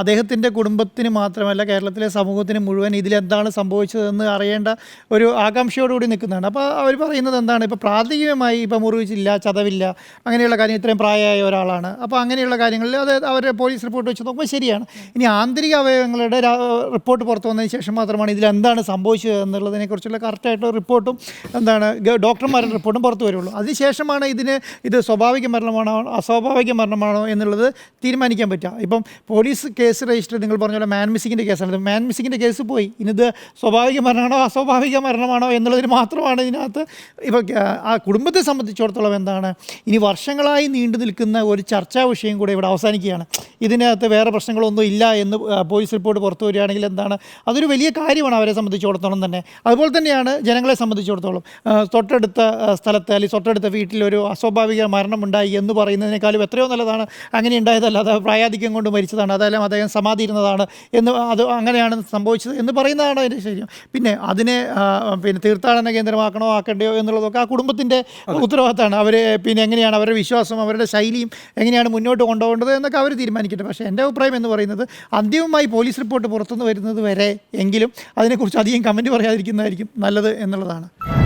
അദ്ദേഹത്തിൻ്റെ കുടുംബത്തിന് മാത്രമല്ല കേരളത്തിലെ സമൂഹത്തിന് മുഴുവൻ ഇതിലെന്താണ് സംഭവിച്ചതെന്ന് അറിയേണ്ട ഒരു ആകാംക്ഷയോടുകൂടി നിൽക്കുന്നതാണ്. അപ്പോൾ അവർ പറയുന്നത് എന്താണ്, ഇപ്പോൾ പ്രാഥമികമായി ഇപ്പോൾ മുറിവിച്ചില്ല, ചതവില്ല, അങ്ങനെയുള്ള കാര്യം, ഇത്രയും പ്രായമായ ഒരാളാണ്. അപ്പോൾ അങ്ങനെയുള്ള കാര്യങ്ങളിൽ അത് അവരുടെ പോലീസ് റിപ്പോർട്ട് വെച്ച് നോക്കുമ്പോൾ ശരിയാണ്. ഇനി ആന്തരിക അവയവങ്ങളുടെ റിപ്പോർട്ട് പുറത്തു വന്നതിന് ശേഷം മാത്രമാണ് ഇതിലെന്താണ് സംഭവിച്ചത് എന്നുള്ളതിനെക്കുറിച്ചുള്ള കറക്റ്റായിട്ടുള്ള റിപ്പോർട്ടും ഡോക്ടർമാരുടെ റിപ്പോർട്ടും പുറത്തു വരുള്ളൂ. അതിനുശേഷമാണ് ഇത് സ്വാഭാവിക മരണമാണോ അസ്വാഭാവിക മരണമാണോ എന്നുള്ളത് തീരുമാനിക്കാൻ പറ്റുക. ഇപ്പം പോലീസ് കേസ് രജിസ്റ്റർ, നിങ്ങൾ പറഞ്ഞ പോലെ മാൻ മിസ്സിങ്ങിൻ്റെ കേസാണ്. മാൻ മിസ്സിങ്ങിൻ്റെ കേസ് പോയി. ഇനിത് സ്വാഭാവിക മരണമാണോ അസ്വാഭാവിക മരണമാണോ എന്നുള്ളതിന് മാത്രമാണ് ഇതിനകത്ത്. ഇപ്പോൾ ആ കുടുംബത്തെ സംബന്ധിച്ചിടത്തോളം എന്താണ്, ഇനി വർഷങ്ങളായി നീണ്ടു നിൽക്കുന്ന ഒരു ചർച്ചാ വിഷയം കൂടെ ഇവിടെ അവസാനിക്കുകയാണ്. ഇതിനകത്ത് വേറെ പ്രശ്നങ്ങളൊന്നും ഇല്ല എന്ന് പോലീസ് റിപ്പോർട്ട് പുറത്തു വരികയാണെങ്കിൽ എന്താണ്, അതൊരു വലിയ കാര്യമാണ് അവരെ സംബന്ധിച്ചിടത്തോളം തന്നെ. അതുപോലെ തന്നെയാണ് ജനങ്ങളെ സംബന്ധിച്ചിടത്തോളം. തൊട്ടടുത്ത സ്ഥലത്ത് അല്ലെങ്കിൽ തൊട്ടടുത്ത വീട്ടിലൊരു അസ്വാഭാവിക മരണമുണ്ടായി എന്ന് പറയുന്നതിനേക്കാളും എത്രയോ നല്ലതാണ് അങ്ങനെ ഉണ്ടായതല്ല, അത് പ്രായാധിക്യം കൊണ്ട് മരിച്ചതാണ്, അതെല്ലാം അദ്ദേഹം സമാധി ഇരുന്നതാണ് എന്ന്, അത് അങ്ങനെയാണ് സംഭവിച്ചത് എന്ന് പറയുന്നതാണ് അതിൻ്റെ ശരിയും. പിന്നെ അതിനെ തീർത്ഥാടന കേന്ദ്രമാക്കണോ ആക്കണ്ടയോ എന്നുള്ളതൊക്കെ ആ കുടുംബത്തിൻ്റെ ഉത്തരവാദിത്തമാണ്. അവർ എങ്ങനെയാണ് അവരുടെ വിശ്വാസം, അവരുടെ ശൈലിയും എങ്ങനെയാണ് മുന്നോട്ട് കൊണ്ടുപോകേണ്ടത് എന്നൊക്കെ അവർ തീരുമാനിക്കട്ടെ. പക്ഷേ എൻ്റെ അഭിപ്രായം എന്ന് പറയുന്നത് അന്തിമമായി പോലീസ് റിപ്പോർട്ട് പുറത്തുനിന്ന് വരുന്നത് വരെ എങ്കിലും അതിനെക്കുറിച്ച് അധികം കമൻറ്റ് പറയാതിരിക്കുന്നതായിരിക്കും നല്ലത് എന്നുള്ളതാണ്.